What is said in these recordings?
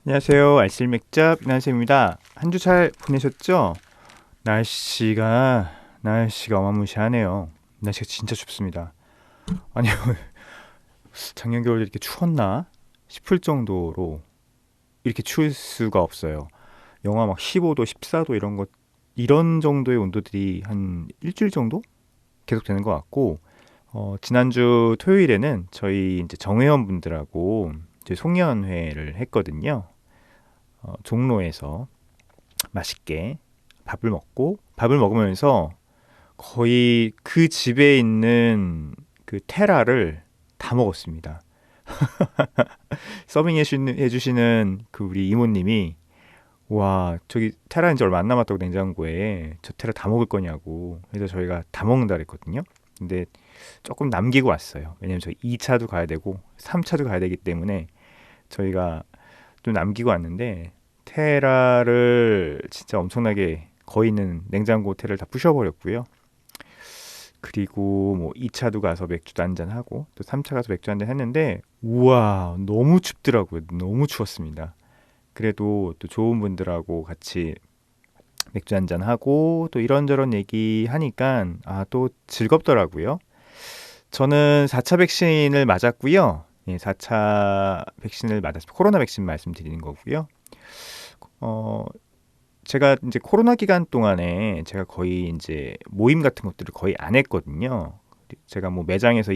안녕하세요. 알쓸맥잡 이난쌤입니다. 한 주 잘 보내셨죠? 날씨가 어마무시하네요. 날씨가 진짜 춥습니다. 아니요, 작년 겨울에 이렇게 추웠나 싶을 정도로 이렇게 추울 수가 없어요. 영하 막 15도, 14도 이런 정도의 온도들이 한 일주일 정도 계속 되는 것 같고, 지난주 토요일에는 저희 이제 정회원분들하고 이제 송년회를 했거든요. 종로에서 맛있게 밥을 먹으면서 거의 그 집에 있는 그 테라를 다 먹었습니다. 해주시는 그 우리 이모님이 와 저기 테라 이제 얼마 안 남았다고 냉장고에 저 테라 다 먹을 거냐고 그래서 저희가 다 먹는다 그랬거든요. 근데 조금 남기고 왔어요. 왜냐면 저희 2차도 가야 되고 3차도 가야 되기 때문에 저희가 좀 남기고 왔는데 테라를 진짜 엄청나게 거의 있는 냉장고 테라를 다 부셔버렸고요. 그리고 뭐 2차도 가서 맥주도 한잔 하고 또 3차 가서 맥주 한잔 했는데 우와 너무 춥더라고요. 너무 추웠습니다. 그래도 또 좋은 분들하고 같이 맥주 한잔 하고 또 이런저런 얘기 하니까 또 즐겁더라고요. 저는 4차 백신을 맞았고요. 예, 4차 백신을 맞았습니다. 코로나 백신 말씀드리는 거고요. 어, 제가 이제 코로나 기간 동안에 제가 거의 이제 모임 같은 것들을 거의 안 했거든요. 제가 뭐 매장에서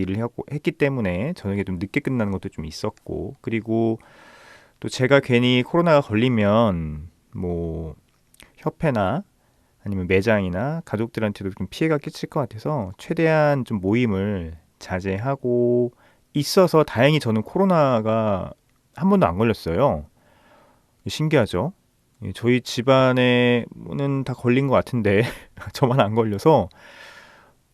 했기 때문에 저녁에 좀 늦게 끝나는 것도 좀 있었고, 그리고 또 제가 괜히 코로나가 걸리면 뭐 협회나 아니면 매장이나 가족들한테도 좀 피해가 끼칠 것 같아서 최대한 좀 모임을 자제하고 있어서 다행히 저는 코로나가 한 번도 안 걸렸어요. 신기하죠? 예, 저희 집안에는 다 걸린 것 같은데 저만 안 걸려서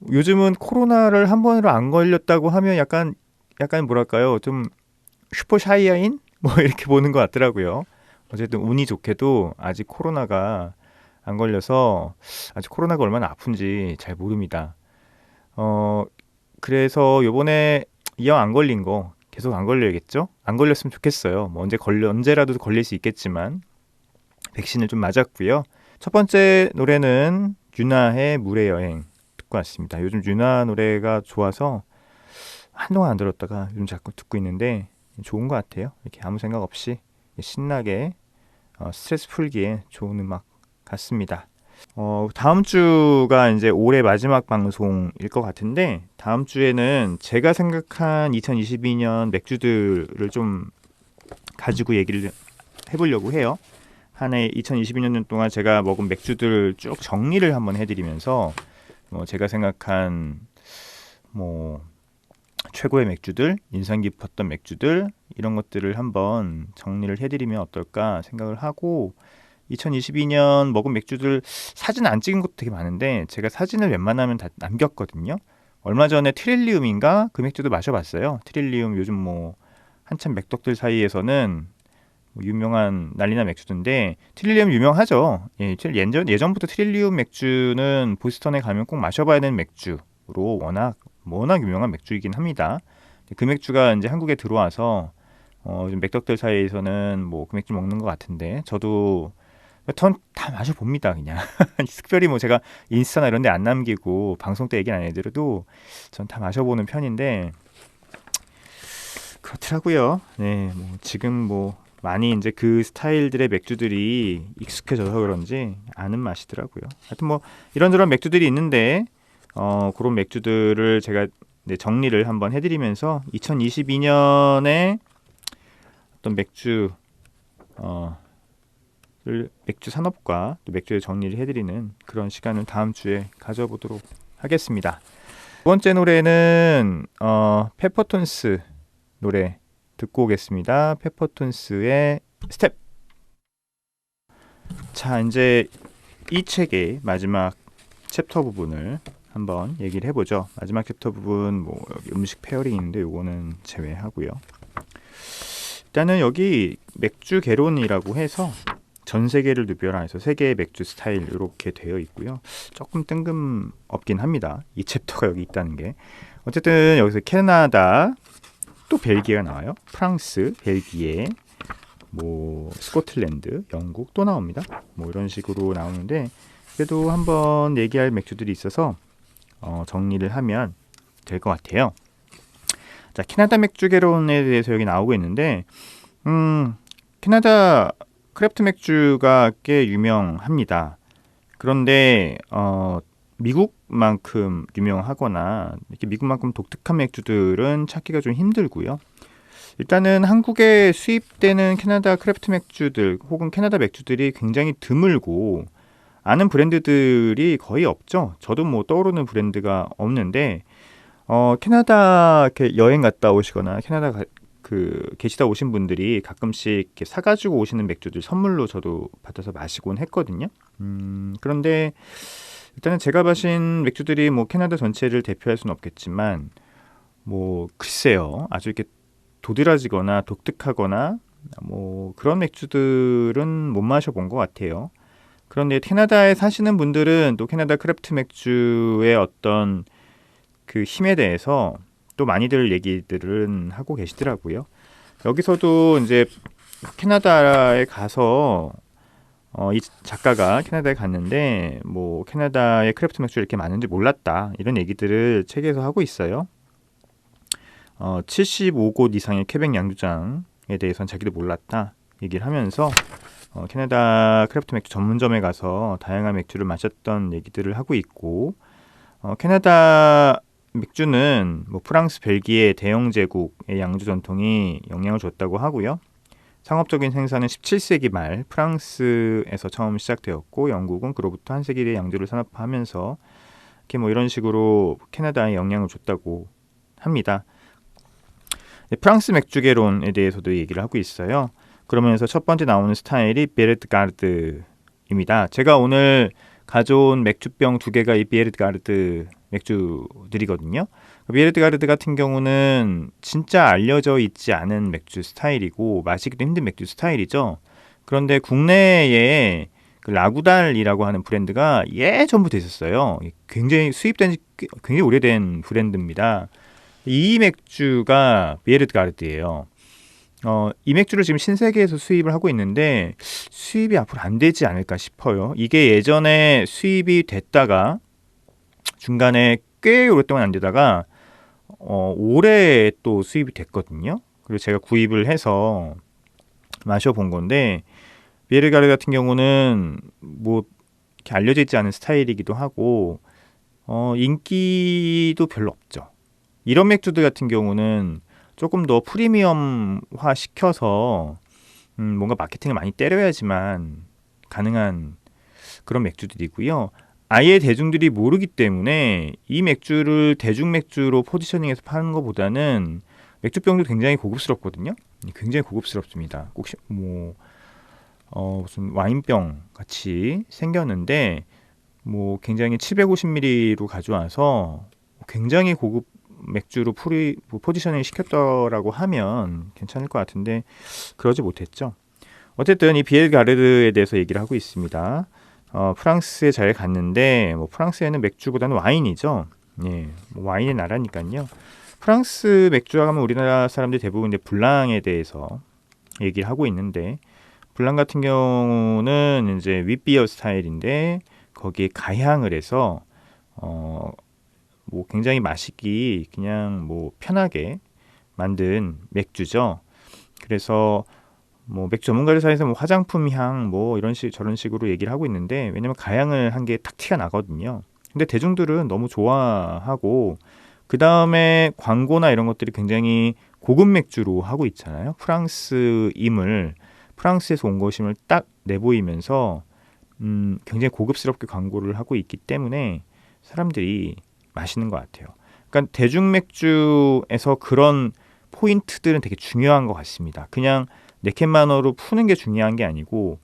요즘은 코로나를 한 번으로 안 걸렸다고 하면 약간 뭐랄까요? 좀 슈퍼 샤이아인 뭐 이렇게 보는 것 같더라고요. 어쨌든 운이 좋게도 아직 코로나가 안 걸려서 아직 코로나가 얼마나 아픈지 잘 모릅니다. 어 그래서 요번에 이왕 안 걸린 거 계속 안 걸려야겠죠? 안 걸렸으면 좋겠어요. 뭐 언제라도 걸릴 수 있겠지만 백신을 좀 맞았고요. 첫 번째 노래는 유나의 물의 여행 듣고 왔습니다. 요즘 유나 노래가 좋아서 한동안 안 들었다가 요즘 자꾸 듣고 있는데 좋은 것 같아요. 이렇게 아무 생각 없이 신나게 스트레스 풀기에 좋은 음악 같습니다. 다음 주가 이제 올해 마지막 방송일 것 같은데 다음 주에는 제가 생각한 2022년 맥주들을 좀 가지고 얘기를 해보려고 해요. 한 해 2022년 동안 제가 먹은 맥주들을 쭉 정리를 한번 해드리면서 제가 생각한 뭐 최고의 맥주들, 인상 깊었던 맥주들 이런 것들을 한번 정리를 해드리면 어떨까 생각을 하고 2022년 먹은 맥주들 사진 안 찍은 것도 되게 많은데 제가 사진을 웬만하면 다 남겼거든요. 얼마 전에 트릴리움인가 그 맥주도 마셔봤어요. 트릴리움 요즘 뭐 한참 맥덕들 사이에서는 뭐 유명한 난리난 맥주인데 트릴리움 유명하죠. 예전부터 트릴리움 맥주는 보스턴에 가면 꼭 마셔봐야 되는 맥주로 워낙 유명한 맥주이긴 합니다. 그 맥주가 이제 한국에 들어와서 좀 맥덕들 사이에서는 뭐 그 맥주 먹는 것 같은데 저도 전 다 마셔봅니다 그냥. 특별히 뭐 제가 인스타나 이런 데 안 남기고 방송 때 얘기는 안 해드려도 전 다 마셔보는 편인데 그렇더라고요. 네, 뭐 지금 뭐 많이 이제 그 스타일들의 맥주들이 익숙해져서 그런지 아는 맛이더라고요. 하여튼 뭐 이런저런 맥주들이 있는데 그런 맥주들을 제가 정리를 한번 해드리면서 2022년에 어떤 맥주 산업과 또 맥주의 정리를 해드리는 그런 시간을 다음 주에 가져보도록 하겠습니다. 두 번째 노래는 페퍼톤스 노래 듣고 오겠습니다. 페퍼톤스의 스텝. 자, 이제 이 책의 마지막 챕터 부분을 한번 얘기를 해보죠. 마지막 챕터 부분 뭐 여기 음식 페어링인데 요거는 제외하고요. 일단은 여기 맥주 개론이라고 해서 전 세계를 누벼라 해서 세계의 맥주 스타일 이렇게 되어 있고요. 조금 뜬금없긴 합니다. 이 챕터가 여기 있다는 게. 어쨌든 여기서 캐나다, 또 벨기에가 나와요. 프랑스, 벨기에, 뭐 스코틀랜드, 영국 또 나옵니다. 뭐 이런 식으로 나오는데 그래도 한번 얘기할 맥주들이 있어서 정리를 하면 될 것 같아요. 자, 캐나다 맥주 개론에 대해서 여기 나오고 있는데 캐나다 크래프트 맥주가 꽤 유명합니다. 그런데 미국만큼 유명하거나 이렇게 미국만큼 독특한 맥주들은 찾기가 좀 힘들고요. 일단은 한국에 수입되는 캐나다 크래프트 맥주들 혹은 캐나다 맥주들이 굉장히 드물고 아는 브랜드들이 거의 없죠. 저도 뭐 떠오르는 브랜드가 없는데 캐나다 이렇게 여행 갔다 오시거나 캐나다 계시다 오신 분들이 가끔씩 이렇게 사가지고 오시는 맥주들 선물로 저도 받아서 마시곤 했거든요. 그런데 일단은 제가 마신 맥주들이 뭐 캐나다 전체를 대표할 수는 없겠지만 뭐 글쎄요, 아주 이렇게 도드라지거나 독특하거나 뭐 그런 맥주들은 못 마셔본 것 같아요. 그런데 캐나다에 사시는 분들은 또 캐나다 크래프트 맥주의 어떤 그 힘에 대해서 또 많이들 얘기들은 하고 계시더라고요. 여기서도 이제 캐나다에 가서 이 작가가 캐나다에 갔는데 뭐 캐나다의 크래프트 맥주 이렇게 많은지 몰랐다 이런 얘기들을 책에서 하고 있어요. 75곳 이상의 퀘벡 양조장에 대해서는 자기도 몰랐다 얘기를 하면서 캐나다 크래프트 맥주 전문점에 가서 다양한 맥주를 마셨던 얘기들을 하고 있고 캐나다 맥주는 뭐 프랑스, 벨기에 대영 제국의 양조 전통이 영향을 줬다고 하고요. 상업적인 생산은 17세기 말 프랑스에서 처음 시작되었고 영국은 그로부터 한 세기의 양조를 산업화하면서 이렇게 뭐 이런 식으로 캐나다에 영향을 줬다고 합니다. 프랑스 맥주개론에 대해서도 얘기를 하고 있어요. 그러면서 첫 번째 나오는 스타일이 비에르드가르드입니다. 제가 오늘 가져온 맥주병 2개가 이 비에르드가르드 맥주들이거든요. 비에르드가르드 같은 경우는 진짜 알려져 있지 않은 맥주 스타일이고 마시기도 힘든 맥주 스타일이죠. 그런데 국내에 그 라구달이라고 하는 브랜드가 예전부터 있었어요. 굉장히 수입된 지 굉장히 오래된 브랜드입니다. 이 맥주가 비에르드가르드예요. 이 맥주를 지금 신세계에서 수입을 하고 있는데 수입이 앞으로 안 되지 않을까 싶어요. 이게 예전에 수입이 됐다가 중간에 꽤 오랫동안 안 되다가 올해 또 수입이 됐거든요. 그리고 제가 구입을 해서 마셔본 건데 비에르가르 같은 경우는 뭐 이렇게 알려져 있지 않은 스타일이기도 하고 인기도 별로 없죠. 이런 맥주들 같은 경우는 조금 더 프리미엄화 시켜서 뭔가 마케팅을 많이 때려야지만 가능한 그런 맥주들이고요. 아예 대중들이 모르기 때문에 이 맥주를 대중 맥주로 포지셔닝해서 파는 것보다는 맥주병도 굉장히 고급스럽거든요. 굉장히 고급스럽습니다. 꼭 뭐 무슨 와인병 같이 생겼는데 뭐 굉장히 750ml로 가져와서 굉장히 고급 맥주로 포지셔닝 시켰더라고 하면 괜찮을 것 같은데 그러지 못했죠. 어쨌든 이 비엘가르드에 대해서 얘기를 하고 있습니다. 프랑스에 잘 갔는데 뭐 프랑스에는 맥주보다는 와인이죠. 예, 뭐 와인의 나라니까요. 프랑스 맥주 하면 우리나라 사람들이 대부분 이제 블랑에 대해서 얘기를 하고 있는데 블랑 같은 경우는 이제 윗비어 스타일인데 거기에 가향을 해서 뭐 굉장히 마시기 그냥 뭐 편하게 만든 맥주죠. 그래서 뭐 맥주 전문가들 사이에서 뭐 화장품 향 뭐 이런 저런 식으로 얘기를 하고 있는데 왜냐면 가향을 한 게 탁 티가 나거든요. 근데 대중들은 너무 좋아하고 그 다음에 광고나 이런 것들이 굉장히 고급 맥주로 하고 있잖아요. 프랑스임을 프랑스에서 온 것임을 딱 내보이면서 굉장히 고급스럽게 광고를 하고 있기 때문에 사람들이 마시는 것 같아요. 그러니까 대중 맥주에서 그런 포인트들은 되게 중요한 것 같습니다. 그냥 네캔만으로 푸는 게 중요한 게 아니고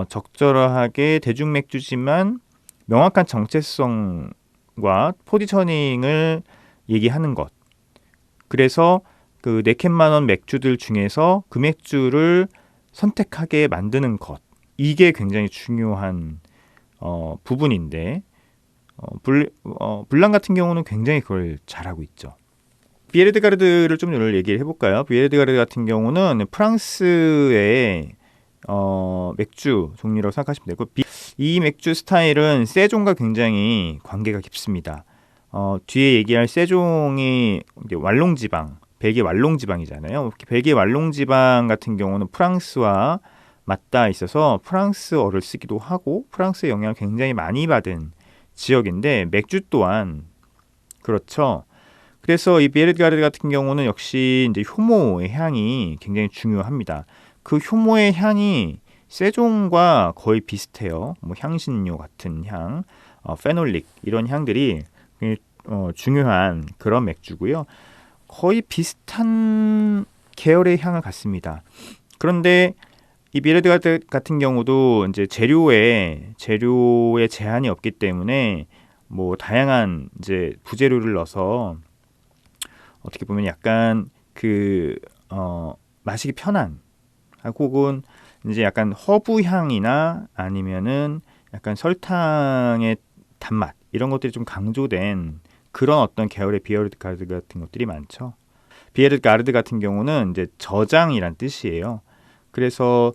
적절하게 대중 맥주지만 명확한 정체성과 포지셔닝을 얘기하는 것. 그래서 그 네캔만원 맥주들 중에서 그 맥주를 선택하게 만드는 것. 이게 굉장히 중요한 부분인데 블랑 같은 경우는 굉장히 그걸 잘하고 있죠. 비에르드가르드를 좀 오늘 얘기를 해볼까요? 비에르드가르드 같은 경우는 프랑스의 맥주 종류라고 생각하시면 되고, 이 맥주 스타일은 세종과 굉장히 관계가 깊습니다. 뒤에 얘기할 세종이 이제 왈롱지방, 벨기에 왈롱지방이잖아요. 벨기에 왈롱지방 같은 경우는 프랑스와 맞닿아 있어서 프랑스어를 쓰기도 하고 프랑스의 영향을 굉장히 많이 받은 지역인데, 맥주 또한 그렇죠. 그래서 이 비에르가르드 같은 경우는 역시 이제 효모의 향이 굉장히 중요합니다. 그 효모의 향이 세종과 거의 비슷해요. 뭐 향신료 같은 향, 페놀릭 이런 향들이 굉장히, 중요한 그런 맥주고요. 거의 비슷한 계열의 향을 갖습니다. 그런데 이 비에르가르드 같은 경우도 이제 재료에 제한이 없기 때문에 뭐 다양한 이제 부재료를 넣어서 어떻게 보면 약간 마시기 편한, 혹은 이제 약간 허브 향이나 아니면은 약간 설탕의 단맛 이런 것들이 좀 강조된 그런 어떤 계열의 비에르가르드 같은 것들이 많죠. 비에르가르드 같은 경우는 이제 저장이란 뜻이에요. 그래서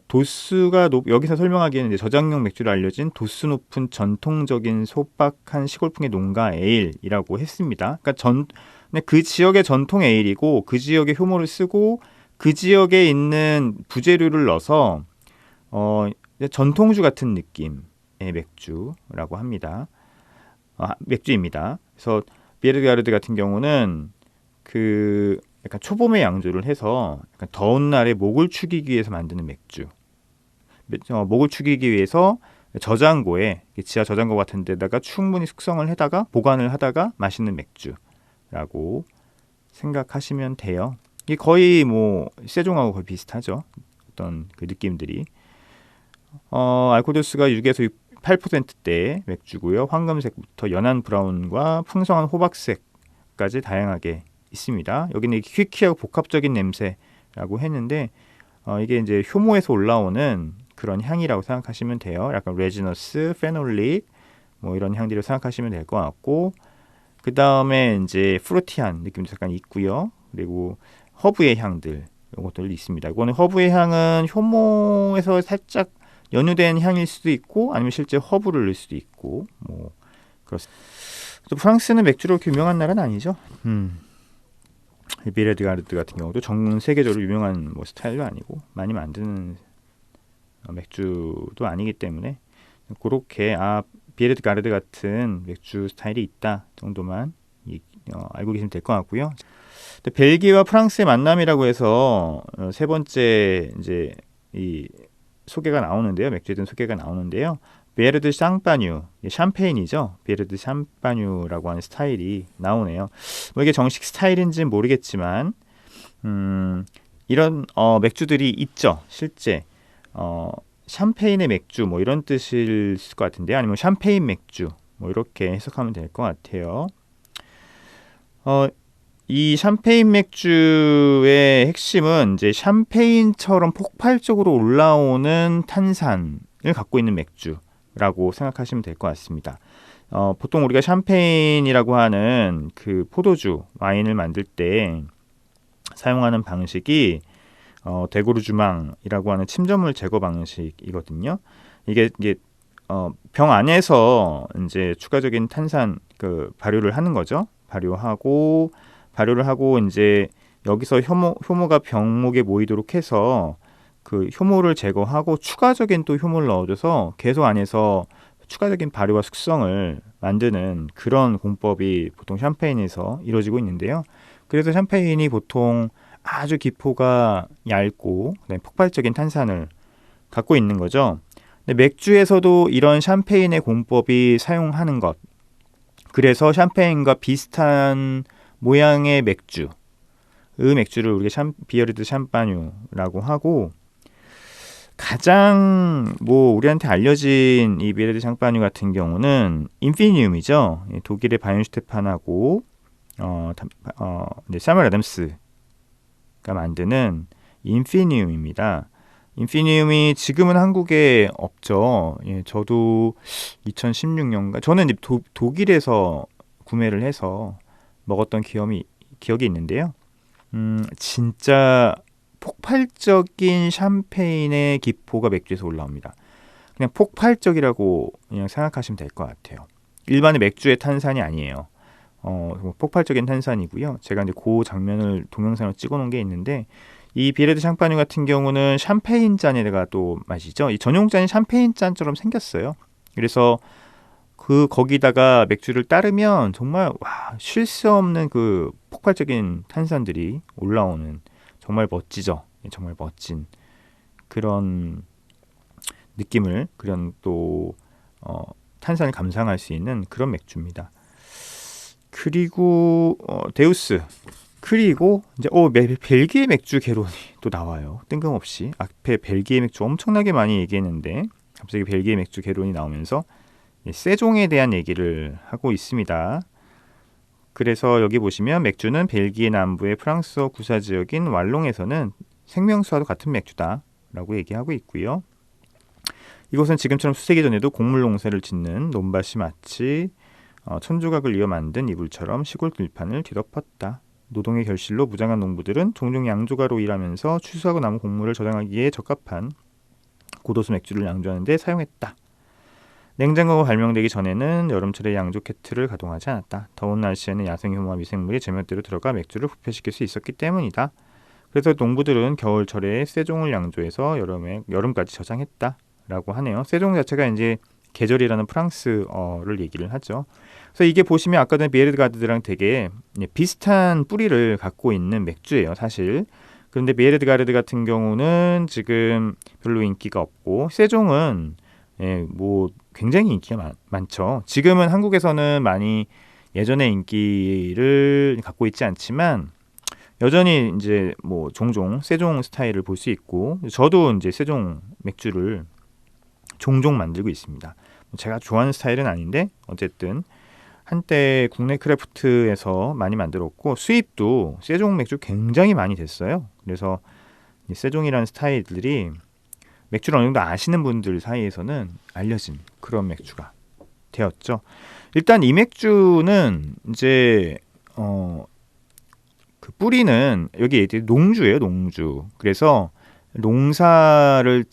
도수가 여기서 설명하기에는 이제 저장용 맥주로 알려진 도수 높은 전통적인 소박한 시골풍의 농가 에일이라고 했습니다. 그러니까 근데 그 지역의 전통 에일이고 그 지역의 효모를 쓰고 그 지역에 있는 부재료를 넣어서 전통주 같은 느낌의 맥주라고 합니다. 맥주입니다. 그래서 비에르가르드 같은 경우는 그 약간 초봄에 양조를 해서 약간 더운 날에 목을 축이기 위해서 만드는 맥주. 목을 축이기 위해서 저장고에, 지하 저장고 같은 데다가 충분히 숙성을 해다가 보관을 하다가 마시는 맥주라고 생각하시면 돼요. 이게 거의 뭐 세종하고 거의 비슷하죠. 어떤 그 느낌들이. 알코올 도수가 6에서 8%대 맥주고요. 황금색부터 연한 브라운과 풍성한 호박색까지 다양하게 있습니다. 여기는 퀴퀴하고 복합적인 냄새라고 했는데 이게 이제 효모에서 올라오는 그런 향이라고 생각하시면 돼요. 약간 레지너스, 페놀릭 뭐 이런 향들을 생각하시면 될 것 같고, 그 다음에 이제 프루티한 느낌도 약간 있고요. 그리고 허브의 향들 이런 것들이 있습니다. 이거는 허브의 향은 효모에서 살짝 연유된 향일 수도 있고 아니면 실제 허브를 넣을 수도 있고 뭐 그렇습니다. 또 프랑스는 맥주로 유명한 나라는 아니죠. 비에르가르드 같은 경우도 전 세계적으로 유명한 뭐 스타일도 아니고 많이 만드는 맥주도 아니기 때문에 그렇게 비에르가르드 같은 맥주 스타일이 있다 정도만 알고 계시면 될 것 같고요. 벨기에와 프랑스의 만남이라고 해서 세 번째 이제 이 소개가 나오는데요. 맥주에 대한 소개가 나오는데요. 비에르드 샹파뉴, 샴페인이죠. 비에르드 샴파뉴라고 하는 스타일이 나오네요. 뭐 이게 정식 스타일인지는 모르겠지만 이런 맥주들이 있죠. 실제 샴페인의 맥주 뭐 이런 뜻일 것 같은데요. 아니면 샴페인 맥주 뭐 이렇게 해석하면 될 것 같아요. 이 샴페인 맥주의 핵심은 이제 샴페인처럼 폭발적으로 올라오는 탄산을 갖고 있는 맥주라고 생각하시면 될 것 같습니다. 보통 우리가 샴페인이라고 하는 그 포도주 와인을 만들 때 사용하는 방식이 데고르주망이라고 하는 침전물 제거 방식이거든요. 이게 병 안에서 이제 추가적인 탄산 발효를 하는 거죠. 발효를 하고 이제 여기서 효모가 병목에 모이도록 해서 그 효모를 제거하고 추가적인 또 효모를 넣어줘서 계속 안에서 추가적인 발효와 숙성을 만드는 그런 공법이 보통 샴페인에서 이루어지고 있는데요. 그래서 샴페인이 보통 아주 기포가 얇고 폭발적인 탄산을 갖고 있는 거죠. 근데 맥주에서도 이런 샴페인의 공법이 사용하는 것, 그래서 샴페인과 비슷한 모양의 맥주, 맥주를 우리가 비에르드 샴파뉴라고 하고, 가장 뭐 우리한테 알려진 이 비에르드 샴파뉴 같은 경우는 인피니움이죠. 독일의 바이언슈테판하고 사무엘 애덤스가 만드는 인피니움입니다. 인피니움이 지금은 한국에 없죠. 저도 2016년가 저는 독일에서 구매를 해서 먹었던 기억이 있는데요. 진짜 폭발적인 샴페인의 기포가 맥주에서 올라옵니다. 그냥 폭발적이라고 그냥 생각하시면 될 것 같아요. 일반의 맥주의 탄산이 아니에요. 폭발적인 탄산이고요. 제가 이제 그 장면을 동영상으로 찍어놓은 게 있는데, 이 비에르드 샹파뉴 같은 경우는 샴페인 잔에다가 또 마시죠. 이 전용 잔이 샴페인 잔처럼 생겼어요. 그래서 거기다가 맥주를 따르면 정말 쉴 수 없는 그 폭발적인 탄산들이 올라오는, 정말 멋지죠. 정말 멋진 그런 느낌을, 그런 또 탄산을 감상할 수 있는 그런 맥주입니다. 그리고 데우스, 그리고 이제 벨기에 맥주 개론이 또 나와요. 뜬금없이 앞에 벨기에 맥주 엄청나게 많이 얘기했는데 갑자기 벨기에 맥주 개론이 나오면서 세종에 대한 얘기를 하고 있습니다. 그래서 여기 보시면 맥주는 벨기에 남부의 프랑스어 구사 지역인 왈롱에서는 생명수와도 같은 맥주다 라고 얘기하고 있고요. 이곳은 지금처럼 수세기 전에도 곡물 농사를 짓는 논밭이 마치 천조각을 이어 만든 이불처럼 시골 들판을 뒤덮었다. 노동의 결실로 무장한 농부들은 종종 양조가로 일하면서 추수하고 남은 곡물을 저장하기에 적합한 고도수 맥주를 양조하는 데 사용했다. 냉장고가 발명되기 전에는 여름철에 양조 케틀을 가동하지 않았다. 더운 날씨에는 야생효모와 미생물이 제멋대로 들어가 맥주를 부패시킬 수 있었기 때문이다. 그래서 농부들은 겨울철에 세종을 양조해서 여름까지 저장했다 라고 하네요. 세종 자체가 이제 계절이라는 프랑스어를 얘기를 하죠. 그래서 이게 보시면 아까 전에 비에르드가르드랑 되게 비슷한 뿌리를 갖고 있는 맥주예요, 사실. 그런데 비에르드가르드 같은 경우는 지금 별로 인기가 없고, 세종은 뭐 굉장히 인기가 많죠. 지금은 한국에서는 많이 예전의 인기를 갖고 있지 않지만 여전히 이제 뭐 종종 세종 스타일을 볼 수 있고, 저도 이제 세종 맥주를 종종 만들고 있습니다. 제가 좋아하는 스타일은 아닌데 어쨌든 한때 국내 크래프트에서 많이 만들었고, 수입도 세종 맥주 굉장히 많이 됐어요. 그래서 세종이라는 스타일들이 맥주를 어느 정도 아시는 분들 사이에서는 알려진 그런 맥주가 되었죠. 일단 이 맥주는 이제 그 뿌리는 여기 농주예요, 농주. 그래서 농사를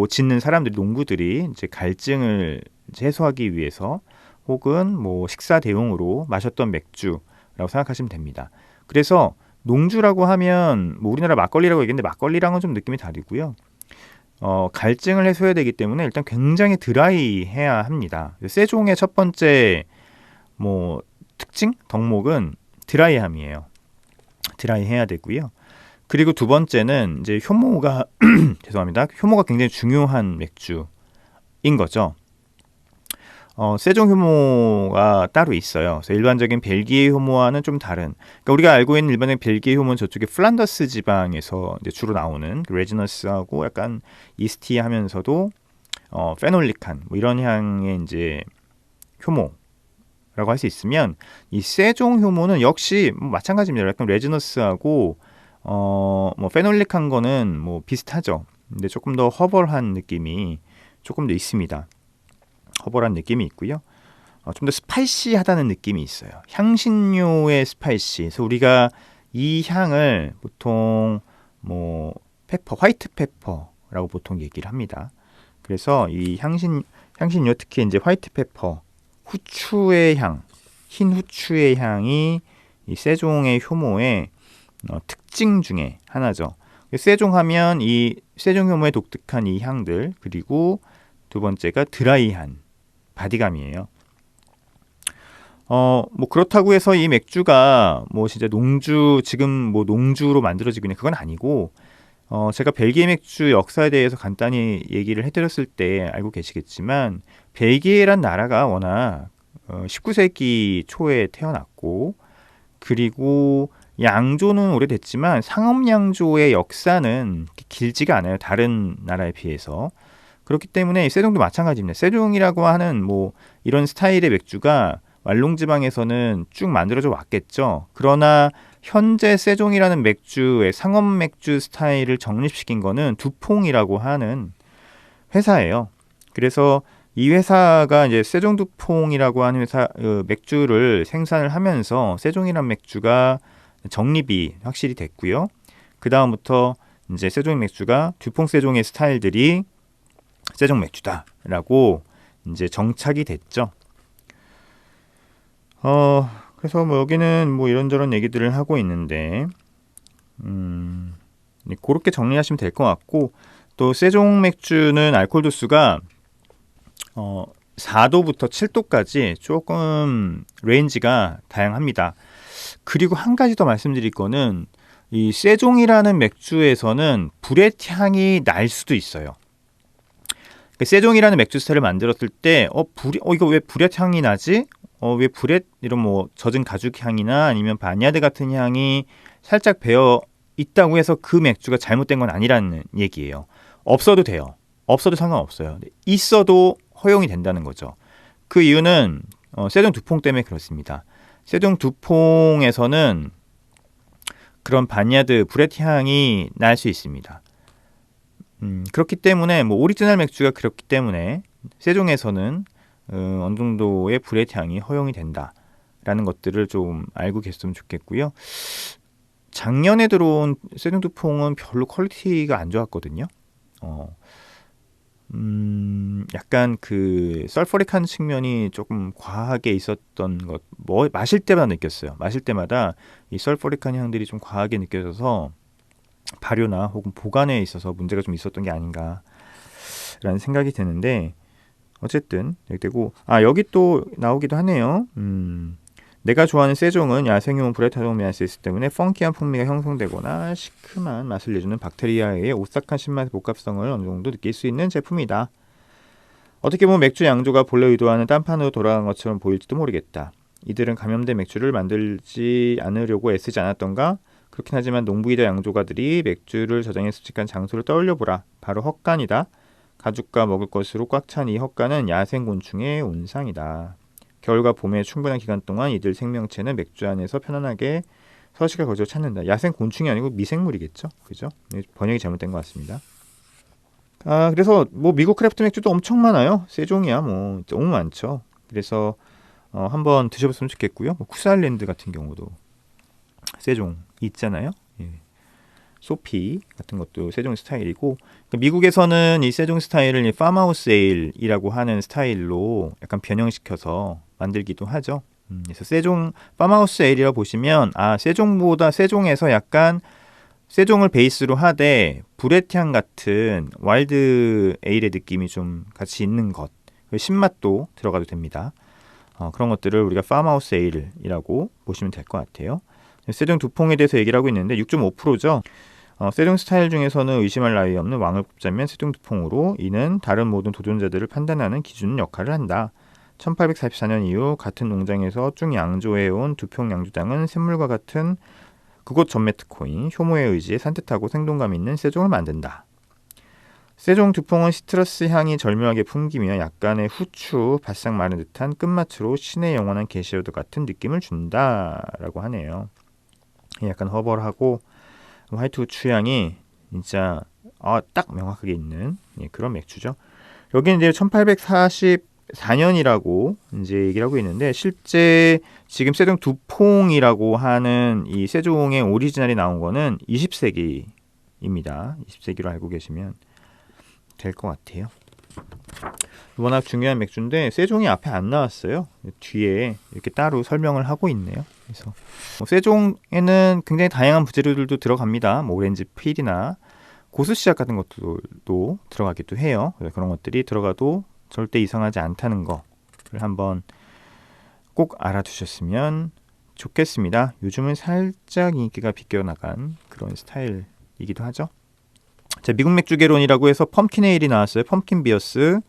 짓는 사람들이, 농부들이 이제 갈증을 해소하기 위해서 혹은 뭐 식사 대용으로 마셨던 맥주라고 생각하시면 됩니다. 그래서 농주라고 하면 뭐 우리나라 막걸리라고 얘기했는데 막걸리랑은 좀 느낌이 다르고요. 갈증을 해소해야 되기 때문에 일단 굉장히 드라이해야 합니다. 세종의 첫 번째 뭐 특징, 덕목은 드라이함이에요. 드라이해야 되고요. 그리고 두 번째는 이제 효모가 죄송합니다. 효모가 굉장히 중요한 맥주인 거죠. 세종 효모가 따로 있어요. 그래서 일반적인 벨기에 효모와는 좀 다른. 그러니까 우리가 알고 있는 일반적인 벨기에 효모는 저쪽에 플란더스 지방에서 이제 주로 나오는 레지너스하고 약간 이스티하면서도 페놀릭한 뭐 이런 향의 이제 효모라고 할 수 있으면, 이 세종 효모는 역시 뭐 마찬가지입니다. 약간 레지너스하고 뭐 페놀릭한 거는 뭐 비슷하죠. 근데 조금 더 허벌한 느낌이 조금 더 있습니다. 허벌한 느낌이 있고요. 좀 더 스파이시하다는 느낌이 있어요. 향신료의 스파이시. 그래서 우리가 이 향을 보통 뭐 페퍼, 화이트 페퍼라고 보통 얘기를 합니다. 그래서 이 향신료, 특히 이제 화이트 페퍼, 후추의 향, 흰 후추의 향이 이 세종의 효모의 특징 중에 하나죠. 세종하면 이 세종 효모의 독특한 이 향들, 그리고 두 번째가 드라이한 바디감이에요. 뭐 그렇다고 해서 이 맥주가 뭐 진짜 농주, 지금 뭐 농주로 만들어지고 있는 그건 아니고, 제가 벨기에 맥주 역사에 대해서 간단히 얘기를 해드렸을 때 알고 계시겠지만, 벨기에란 나라가 워낙 19세기 초에 태어났고, 그리고 양조는 오래됐지만 상업 양조의 역사는 길지가 않아요. 다른 나라에 비해서. 그렇기 때문에 세종도 마찬가지입니다. 세종이라고 하는 뭐 이런 스타일의 맥주가 왈롱지방에서는 쭉 만들어져 왔겠죠. 그러나 현재 세종이라는 맥주의 상업 맥주 스타일을 정립시킨 거는 두퐁이라고 하는 회사예요. 그래서 이 회사가 이제 세종두퐁이라고 하는 회사 맥주를 생산을 하면서 세종이란 맥주가 정립이 확실히 됐고요. 그 다음부터 이제 세종 맥주가 듀퐁 세종의 스타일들이 세종 맥주다라고 이제 정착이 됐죠. 그래서 뭐 여기는 뭐 이런저런 얘기들을 하고 있는데, 그렇게 정리하시면 될 것 같고, 또 세종 맥주는 알코올 도수가 4도부터 7도까지 조금 레인지가 다양합니다. 그리고 한 가지 더 말씀드릴 거는 이 세종이라는 맥주에서는 불의 향이 날 수도 있어요. 세종이라는 맥주 스타일을 만들었을 때 이거 왜 불의 향이 나지? 왜 불의 이런 뭐 젖은 가죽 향이나 아니면 바니아드 같은 향이 살짝 배어 있다고 해서 그 맥주가 잘못된 건 아니라는 얘기예요. 없어도 돼요. 없어도 상관없어요. 있어도 허용이 된다는 거죠. 그 이유는 세종 두퐁 때문에 그렇습니다. 세종 두퐁에서는 그런 바니아드 브렛 향이 날 수 있습니다. 그렇기 때문에 뭐 오리지널 맥주가 그렇기 때문에 세종에서는 어느 정도의 브렛 향이 허용이 된다라는 것들을 좀 알고 계셨으면 좋겠고요. 작년에 들어온 세종 두퐁은 별로 퀄리티가 안 좋았거든요. 약간 그 설퍼릭한 측면이 조금 과하게 있었던 것, 뭐 마실 때마다 느꼈어요. 마실 때마다 이 설퍼릭한 향들이 좀 과하게 느껴져서 발효나 혹은 보관에 있어서 문제가 좀 있었던 게 아닌가라는 생각이 드는데, 어쨌든 여기 되고, 여기 또 나오기도 하네요. 내가 좋아하는 세종은 야생용 브레타도미아시스 때문에 펑키한 풍미가 형성되거나 시큼한 맛을 내주는 박테리아의 오싹한 신맛의 복합성을 어느 정도 느낄 수 있는 제품이다. 어떻게 보면 맥주 양조가 본래 의도하는 딴판으로 돌아간 것처럼 보일지도 모르겠다. 이들은 감염된 맥주를 만들지 않으려고 애쓰지 않았던가? 그렇긴 하지만 농부이자 양조가들이 맥주를 저장해 수칙한 장소를 떠올려보라. 바로 헛간이다. 가죽과 먹을 것으로 꽉 찬 이 헛간은 야생곤충의 온상이다. 겨울과 봄에 충분한 기간 동안 이들 생명체는 맥주 안에서 편안하게 서식할 거리를 찾는다. 야생 곤충이 아니고 미생물이겠죠, 그죠? 번역이 잘못된 것 같습니다. 그래서 뭐 미국 크래프트 맥주도 엄청 많아요. 세종이야 뭐 너무 많죠. 그래서 한번 드셔봤으면 좋겠고요. 뭐 쿠스알랜드 같은 경우도 세종 있잖아요. 예. 소피 같은 것도 세종 스타일이고, 미국에서는 이 세종 스타일을 이 팜하우스 에일이라고 하는 스타일로 약간 변형시켜서 만들기도 하죠. 그래서 세종 팜하우스 에일이라고 보시면 세종보다 세종에서 약간 세종을 베이스로 하되 브렛향 같은 와일드 에일의 느낌이 좀 같이 있는 것, 신맛도 들어가도 됩니다. 그런 것들을 우리가 팜하우스 에일이라고 보시면 될 것 같아요. 세종 두퐁에 대해서 얘기를 하고 있는데 6.5%죠. 세종 스타일 중에서는 의심할 나위 없는 왕을 꼽자면 세종 두퐁으로, 이는 다른 모든 도전자들을 판단하는 기준 역할을 한다. 1844년 이후 같은 농장에서 쭉 양조해온 두퐁 양조장은 샘물과 같은 그곳 전매 특허인 효모의 의지에 산뜻하고 생동감 있는 세종을 만든다. 세종 두퐁은 시트러스 향이 절묘하게 풍기며 약간의 후추, 바싹 마른 듯한 끝맛으로 신의 영원한 게시어드 같은 느낌을 준다라고 하네요. 약간 허벌하고 화이트 후추 향이 진짜 딱 명확하게 있는 그런 맥주죠. 여기는 이제 1844년이라고 이제 얘기를 하고 있는데, 실제 지금 세종 두퐁이라고 하는 이 세종의 오리지널이 나온 거는 20세기입니다. 20세기로 알고 계시면 될 것 같아요. 워낙 중요한 맥주인데 세종이 앞에 안 나왔어요. 뒤에 이렇게 따로 설명을 하고 있네요. 그래서 세종에는 굉장히 다양한 부재료들도 들어갑니다. 뭐 오렌지 필이나 고수씨앗 같은 것들도 들어가기도 해요. 그런 것들이 들어가도 절대 이상하지 않다는 거를 한번 꼭 알아두셨으면 좋겠습니다. 요즘은 살짝 인기가 비껴나간 그런 스타일이기도 하죠. 자, 미국 맥주 개론이라고 해서 펌킨 에일이 나왔어요. 펌킨 비어스.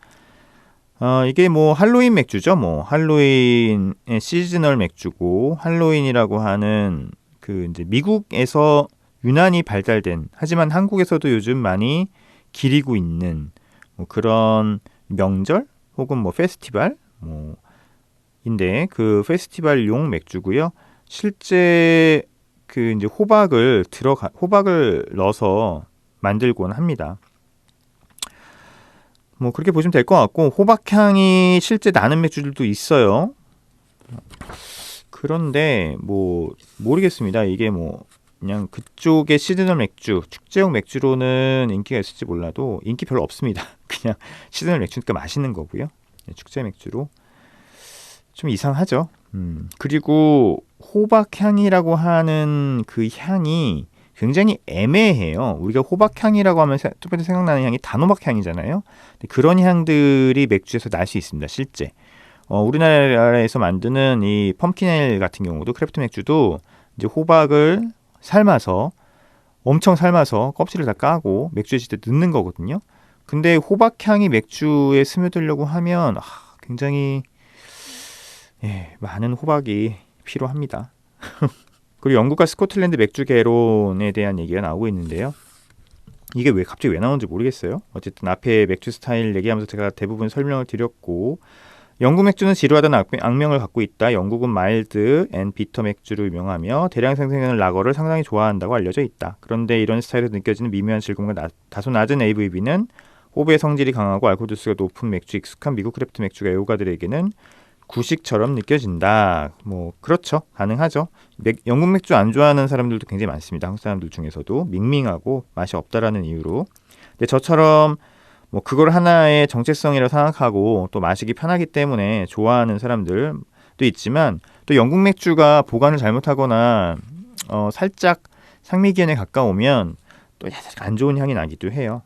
이게 뭐 할로윈 맥주죠. 뭐 할로윈의 시즈널 맥주고, 할로윈이라고 하는 그 이제 미국에서 유난히 발달된, 하지만 한국에서도 요즘 많이 기리고 있는 뭐 그런 명절 혹은 뭐 페스티벌 인데, 그 페스티벌용 맥주고요. 실제 그 이제 호박을 넣어서 만들곤 합니다. 뭐 그렇게 보시면 될 것 같고, 호박향이 실제 나는 맥주들도 있어요. 그런데 뭐 모르겠습니다. 이게 뭐 그냥 그쪽의 시즈널 맥주, 축제용 맥주로는 인기가 있을지 몰라도 인기 별로 없습니다. 그냥 시즈널 맥주니까 맛있는 거고요. 축제 맥주로 좀 이상하죠. 그리고 호박향이라고 하는 그 향이 굉장히 애매해요. 우리가 호박향이라고 하면 첫 번째 생각나는 향이 단호박향이잖아요. 그런 향들이 맥주에서 날 수 있습니다. 실제. 우리나라에서 만드는 이 펌킨에일 같은 경우도 크래프트 맥주도 이제 호박을 삶아서 엄청 삶아서 껍질을 다 까고 맥주에 직접 넣는 거거든요. 근데 호박향이 맥주에 스며들려고 하면 굉장히 많은 호박이 필요합니다. 그리고 영국과 스코틀랜드 맥주 개론에 대한 얘기가 나오고 있는데요. 이게 왜 갑자기 왜 나오는지 모르겠어요. 어쨌든 앞에 맥주 스타일 얘기하면서 제가 대부분 설명을 드렸고, 영국 맥주는 지루하다는 악명을 갖고 있다. 영국은 마일드 앤 비터 맥주로 유명하며 대량 생산하는 라거를 상당히 좋아한다고 알려져 있다. 그런데 이런 스타일에서 느껴지는 미묘한 질감과 다소 낮은 ABV는 호브의 성질이 강하고 알코올 도수가 높은 맥주 익숙한 미국 크래프트 맥주가 애호가들에게는 구식처럼 느껴진다. 뭐 그렇죠. 가능하죠. 영국 맥주 안 좋아하는 사람들도 굉장히 많습니다. 한국 사람들 중에서도 밍밍하고 맛이 없다라는 이유로. 근데 저처럼 뭐 그걸 하나의 정체성이라고 생각하고 또 마시기 편하기 때문에 좋아하는 사람들도 있지만, 또 영국 맥주가 보관을 잘못하거나 살짝 상미기현에 가까우면 또 살짝 안 좋은 향이 나기도 해요.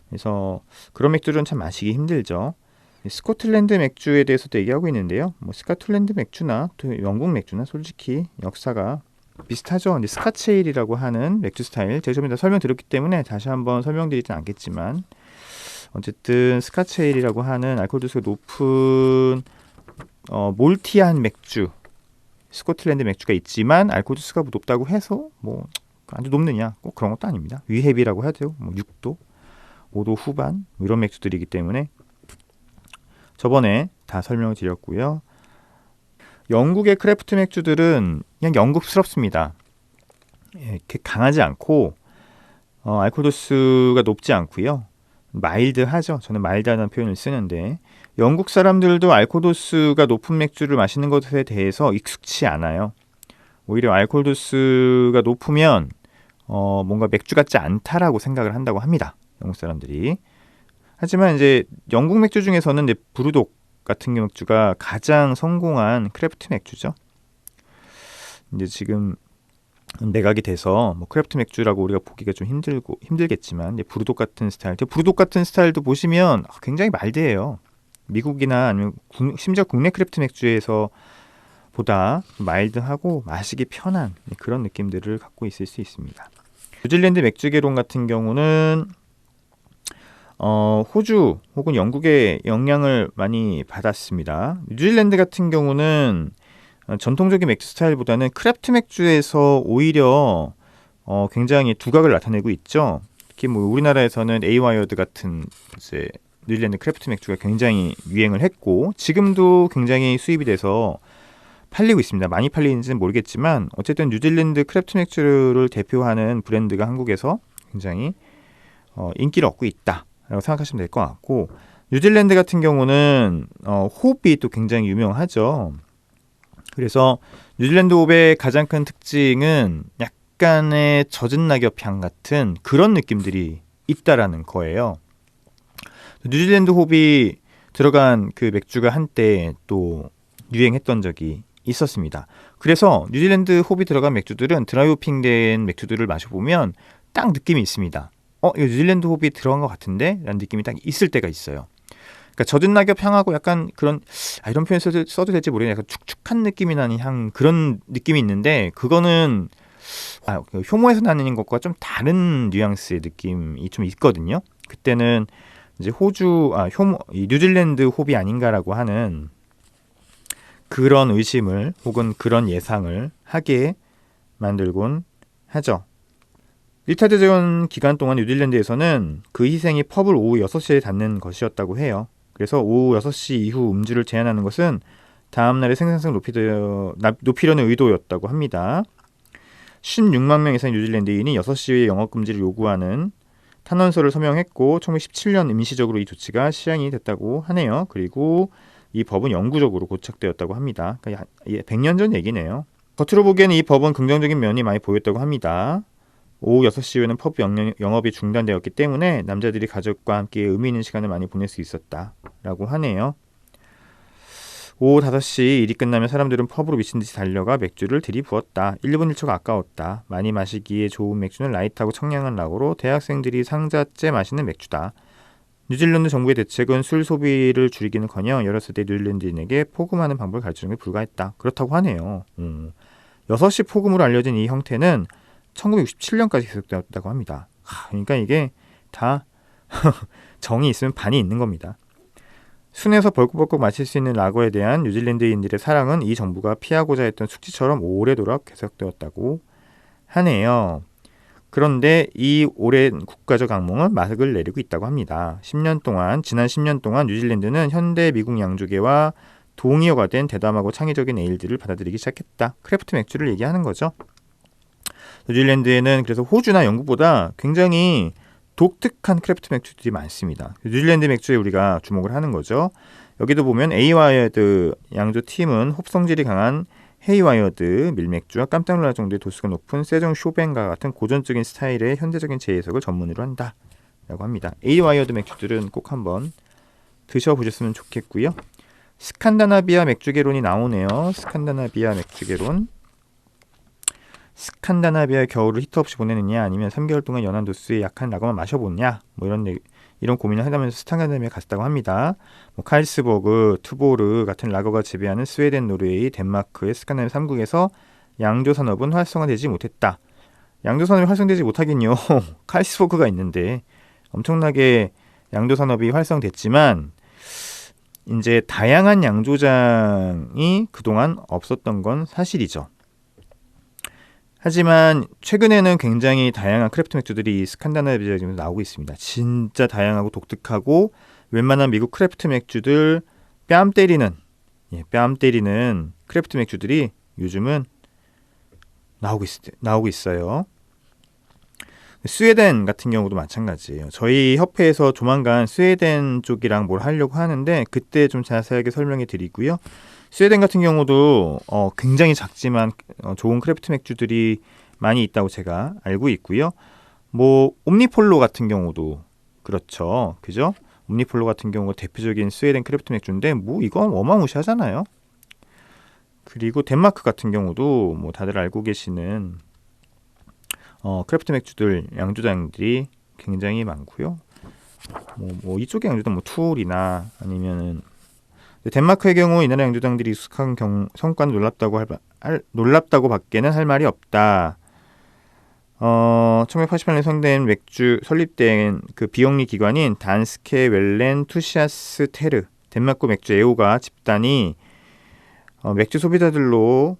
그래서 그런 맥주들은 참 마시기 힘들죠. 스코틀랜드 맥주에 대해서도 얘기하고 있는데요. 뭐 스코틀랜드 맥주나 또 영국 맥주나 솔직히 역사가 비슷하죠. 근데 스카체일이라고 하는 맥주 스타일, 제가 좀 설명드렸기 때문에 다시 한번 설명드리진 않겠지만, 어쨌든 스카체일이라고 하는 알코올 도수가 높은 몰티한 맥주, 스코틀랜드 맥주가 있지만 알코올 도수가 높다고 해서 뭐 아주 높느냐, 꼭 그런 것도 아닙니다. 위헤비라고 해도 뭐 6도, 5도 후반 이런 맥주들이기 때문에 저번에 다 설명을 드렸고요. 영국의 크래프트 맥주들은 그냥 영국스럽습니다. 이렇게 강하지 않고 알코올 도수가 높지 않고요. 마일드하죠. 저는 마일드하다는 표현을 쓰는데, 영국 사람들도 알코올 도수가 높은 맥주를 마시는 것에 대해서 익숙치 않아요. 오히려 알코올 도수가 높으면 뭔가 맥주 같지 않다라고 생각을 한다고 합니다. 영국 사람들이. 하지만 이제 영국 맥주 중에서는 이제 브루독 같은 맥주가 가장 성공한 크래프트 맥주죠. 이제 지금 내각이 돼서 뭐 크래프트 맥주라고 우리가 보기가 좀 힘들겠지만, 이제 브루독 같은 스타일, 브루독 같은 스타일도 보시면 굉장히 말드해요. 미국이나 아니면 심지어 국내 크래프트 맥주에서 보다 마일드하고 마시기 편한 그런 느낌들을 갖고 있을 수 있습니다. 뉴질랜드 맥주개론 같은 경우는 호주 혹은 영국의 영향을 많이 받았습니다. 뉴질랜드 같은 경우는 전통적인 맥주 스타일보다는 크래프트 맥주에서 오히려 굉장히 두각을 나타내고 있죠. 특히 뭐 우리나라에서는 에이와이어드 같은 이제 뉴질랜드 크래프트 맥주가 굉장히 유행을 했고, 지금도 굉장히 수입이 돼서 팔리고 있습니다. 많이 팔리는지는 모르겠지만 어쨌든 뉴질랜드 크래프트 맥주를 대표하는 브랜드가 한국에서 굉장히 인기를 얻고 있다 라고 생각하시면 될 것 같고, 뉴질랜드 같은 경우는 호흡이 또 굉장히 유명하죠. 그래서 뉴질랜드 호흡의 가장 큰 특징은 약간의 젖은 낙엽 향 같은 그런 느낌들이 있다라는 거예요. 뉴질랜드 호흡이 들어간 그 맥주가 한때 또 유행했던 적이 있었습니다. 그래서 뉴질랜드 호흡이 들어간 맥주들은 드라이 호핑된 맥주들을 마셔보면 딱 느낌이 있습니다. 이거 뉴질랜드 호흡이 들어간 것 같은데? 라는 느낌이 딱 있을 때가 있어요. 그러니까 젖은 낙엽 향하고 약간 그런, 이런 표현 써도 될지 모르겠는데 약간 축축한 느낌이 나는 향, 그런 느낌이 있는데, 그거는 효모에서 나는 것과 좀 다른 뉘앙스의 느낌이 좀 있거든요. 그때는 이제 뉴질랜드 호흡이 아닌가라고 하는 그런 의심을 혹은 그런 예상을 하게 만들곤 하죠. 1차 대전 기간 동안 뉴질랜드에서는 그 희생이 펍을 오후 6시에 닫는 것이었다고 해요. 그래서 오후 6시 이후 음주를 제한하는 것은 다음날의 생산성을 높이려는 의도였다고 합니다. 16만 명 이상의 뉴질랜드인이 6시에 영업금지를 요구하는 탄원서를 서명했고 1917년 임시적으로 이 조치가 시행이 됐다고 하네요. 그리고 이 법은 영구적으로 고착되었다고 합니다. 그러니까 100년 전 얘기네요. 겉으로 보기에는 이 법은 긍정적인 면이 많이 보였다고 합니다. 오후 6시 이후에는 펍 영업이 중단되었기 때문에 남자들이 가족과 함께 의미 있는 시간을 많이 보낼 수 있었다라고 하네요. 오후 5시 일이 끝나면 사람들은 펍으로 미친듯이 달려가 맥주를 들이부었다. 1분 1초가 아까웠다. 많이 마시기에 좋은 맥주는 라이트하고 청량한 라거로 대학생들이 상자째 마시는 맥주다. 뉴질랜드 정부의 대책은 술 소비를 줄이기는커녕 여러 세대 뉴질랜드인에게 포금하는 방법을 가르치는 게 불가했다. 그렇다고 하네요. 6시 포금으로 알려진 이 형태는 1967년까지 계속되었다고 합니다. 그러니까 이게 다 정이 있으면 반이 있는 겁니다. 순에서 벌컥벌컥 마실 수 있는 라거에 대한 뉴질랜드인들의 사랑은 이 정부가 피하고자 했던 숙지처럼 오래도록 계속되었다고 하네요. 그런데 이 오랜 국가적 악몽은 막을 내리고 있다고 합니다. 지난 10년 동안 뉴질랜드는 현대 미국 양조계와 동의어가 된 대담하고 창의적인 에일들을 받아들이기 시작했다. 크래프트 맥주를 얘기하는 거죠. 뉴질랜드에는 그래서 호주나 영국보다 굉장히 독특한 크래프트 맥주들이 많습니다. 뉴질랜드 맥주에 우리가 주목을 하는 거죠. 여기도 보면 에이와이어드 양조 팀은 홉 성질이 강한 헤이와이어드 밀맥주와 깜짝 놀랄 정도의 도수가 높은 세종 쇼뱅과 같은 고전적인 스타일의 현대적인 재해석을 전문으로 한다 라고 합니다. 에이와이어드 맥주들은 꼭 한번 드셔보셨으면 좋겠고요. 스칸다나비아 맥주개론이 나오네요. 스칸다나비아 맥주개론. 스칸다나비아의 겨울을 히터 없이 보내느냐 아니면 3개월 동안 연한 도수의 약한 라거만 마셔보냐 뭐 이런 고민을 하면서 스칸다나비아에 갔다고 합니다. 칼스버그, 투보르 같은 라거가 재배하는 스웨덴, 노르웨이, 덴마크의 스칸다나비아 3국에서 양조 산업은 활성화되지 못했다. 양조 산업이 활성되지 못하긴요. 칼스버그가 있는데 엄청나게 양조 산업이 활성됐지만 이제 다양한 양조장이 그동안 없었던 건 사실이죠. 하지만 최근에는 굉장히 다양한 크래프트 맥주들이 스칸다나비아에 지금 나오고 있습니다. 진짜 다양하고 독특하고 웬만한 미국 크래프트 맥주들 뺨 때리는 크래프트 맥주들이 요즘은 나오고 있어요. 스웨덴 같은 경우도 마찬가지예요. 저희 협회에서 조만간 스웨덴 쪽이랑 뭘 하려고 하는데 그때 좀 자세하게 설명해 드리고요. 스웨덴 같은 경우도 굉장히 작지만 좋은 크래프트 맥주들이 많이 있다고 제가 알고 있고요. 뭐 옴니폴로 같은 경우도 그렇죠. 그죠? 옴니폴로 같은 경우가 대표적인 스웨덴 크래프트 맥주인데 뭐 이건 어마무시하잖아요. 그리고 덴마크 같은 경우도 뭐 다들 알고 계시는 크래프트 맥주들 양조장들이 굉장히 많고요. 뭐 이쪽의 양조장 뭐 투올이나 아니면은 덴마크의 경우 이 나라 양조장들이 익숙한 성과는 놀랍다고 밖에는 할 말이 없다. 1988년 설립된 그 비영리 기관인 단스케 웰렌 투시아스 테르 덴마크 맥주 애호가 집단이 맥주 소비자들로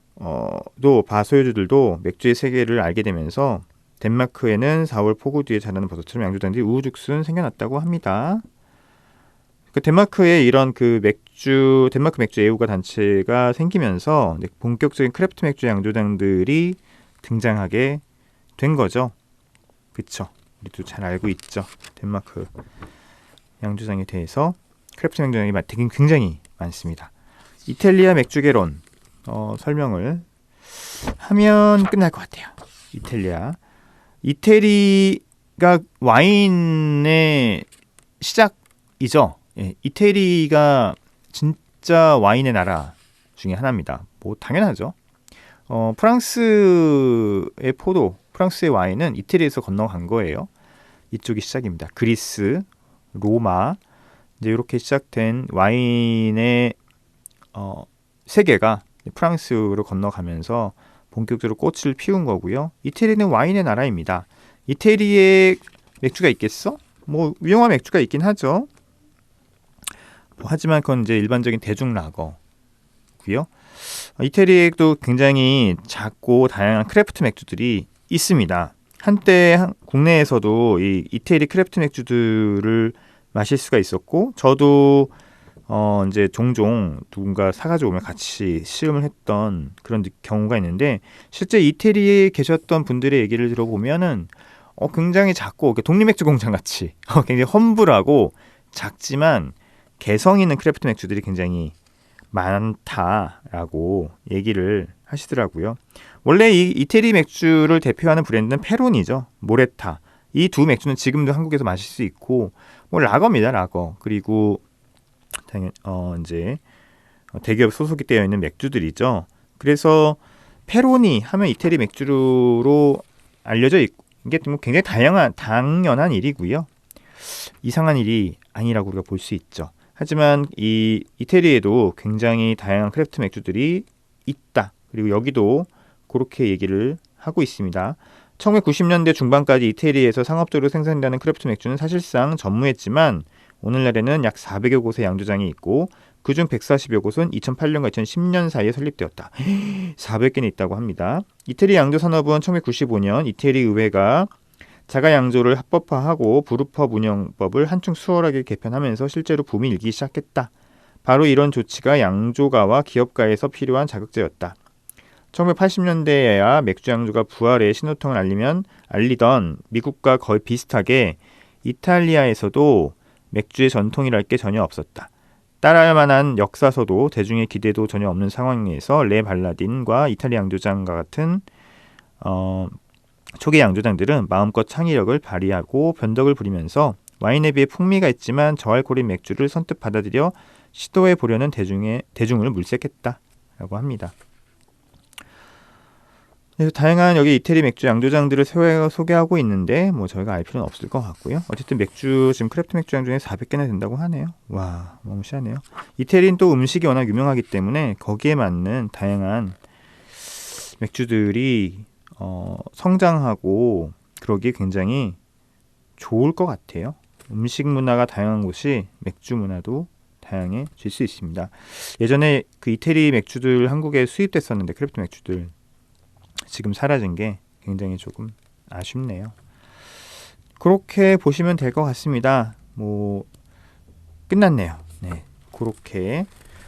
또 바소유주들도 맥주의 세계를 알게 되면서 덴마크에는 4월 폭우 뒤에 자라는 버섯처럼 양조장들이 우후죽순 생겨났다고 합니다. 그 덴마크에 이런 덴마크 맥주 애호가 단체가 생기면서 본격적인 크래프트 맥주 양조장들이 등장하게 된 거죠. 그쵸? 우리도 잘 알고 있죠. 덴마크 양조장에 대해서 크래프트 양조장이 굉장히 많습니다. 이탈리아 맥주개론 설명을 하면 끝날 것 같아요. 이태리가 와인의 시작이죠. 예, 이태리가 진짜 와인의 나라 중에 하나입니다. 뭐 당연하죠. 프랑스의 와인은 이태리에서 건너간 거예요. 이쪽이 시작입니다. 그리스, 로마 이제 이렇게 시작된 와인의 세계가 프랑스로 건너가면서 본격적으로 꽃을 피운 거고요. 이태리는 와인의 나라입니다. 이태리에 맥주가 있겠어? 뭐 유명한 맥주가 있긴 하죠. 하지만 그건 이제 일반적인 대중 라거고요. 이태리에도 굉장히 작고 다양한 크래프트 맥주들이 있습니다. 한때 국내에서도 이 이태리 크래프트 맥주들을 마실 수가 있었고 저도 이제 종종 누군가 사가지고 오면 같이 시음을 했던 그런 경우가 있는데 실제 이태리에 계셨던 분들의 얘기를 들어보면은 굉장히 작고 독립맥주 공장 같이 굉장히 험불하고 작지만 개성 있는 크래프트 맥주들이 굉장히 많다라고 얘기를 하시더라고요. 원래 이 이태리 맥주를 대표하는 브랜드는 페론이죠. 모레타. 이 두 맥주는 지금도 한국에서 마실 수 있고 라거입니다. 라거. 그리고 당연 이제 대기업 소속이 되어 있는 맥주들이죠. 그래서 페로니 하면 이태리 맥주로 알려져 있고 이게 굉장히 당연한 일이고요. 이상한 일이 아니라고 우리가 볼 수 있죠. 하지만 이 이태리에도 굉장히 다양한 크래프트 맥주들이 있다. 그리고 여기도 그렇게 얘기를 하고 있습니다. 1990년대 중반까지 이태리에서 상업적으로 생산되는 크래프트 맥주는 사실상 전무했지만 오늘날에는 약 400여 곳의 양조장이 있고 그중 140여 곳은 2008년과 2010년 사이에 설립되었다. 400개는 있다고 합니다. 이태리 양조산업은 1995년 이태리 의회가 자가 양조를 합법화하고 브루펍 운영법을 한층 수월하게 개편하면서 실제로 붐이 일기 시작했다. 바로 이런 조치가 양조가와 기업가에서 필요한 자극제였다. 1980년대에야 맥주 양조가 부활의 신호통을 알리던 미국과 거의 비슷하게 이탈리아에서도 맥주의 전통이랄 게 전혀 없었다. 따라할 만한 역사서도 대중의 기대도 전혀 없는 상황에서 레 발라딘과 이탈리 양조장과 같은 초기 양조장들은 마음껏 창의력을 발휘하고 변덕을 부리면서 와인에 비해 풍미가 있지만 저알코올인 맥주를 선뜻 받아들여 시도해 보려는 대중을 물색했다라고 합니다. 그래서 다양한 여기 이태리 맥주 양조장들을 소개하고 있는데 저희가 알 필요는 없을 것 같고요. 어쨌든 맥주 지금 크래프트 맥주 양 중에 400개나 된다고 하네요. 와, 너무 시하네요. 이태리는 또 음식이 워낙 유명하기 때문에 거기에 맞는 다양한 맥주들이 성장하고 그러기 굉장히 좋을 것 같아요. 음식 문화가 다양한 곳이 맥주 문화도 다양해질 수 있습니다. 예전에 그 이태리 맥주들 한국에 수입됐었는데 크래프트 맥주들 지금 사라진 게 굉장히 조금 아쉽네요. 그렇게 보시면 될 것 같습니다. 끝났네요. 네, 그렇게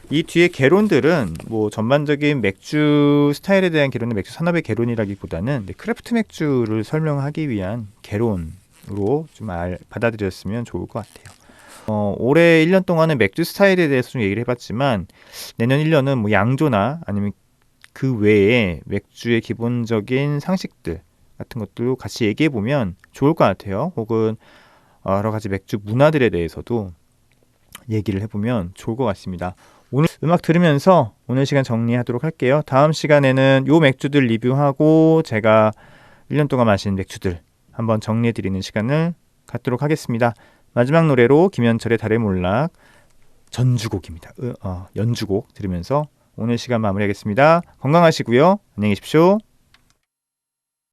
이 뒤에 개론들은 전반적인 맥주 스타일에 대한 개론은 맥주 산업의 개론이라기보다는 크래프트 맥주를 설명하기 위한 개론으로 좀 받아들였으면 좋을 것 같아요. 올해 1년 동안은 맥주 스타일에 대해서 좀 얘기를 해봤지만 내년 1년은 양조나 아니면 그 외에 맥주의 기본적인 상식들 같은 것도 같이 얘기해보면 좋을 것 같아요. 혹은 여러 가지 맥주 문화들에 대해서도 얘기를 해보면 좋을 것 같습니다. 오늘 음악 들으면서 오늘 시간 정리하도록 할게요. 다음 시간에는 요 맥주들 리뷰하고 제가 1년 동안 마신 맥주들 한번 정리해드리는 시간을 갖도록 하겠습니다. 마지막 노래로 김현철의 달의 몰락 전주곡입니다. 연주곡 들으면서 오늘 시간 마무리하겠습니다. 건강하시고요. 안녕히 계십시오.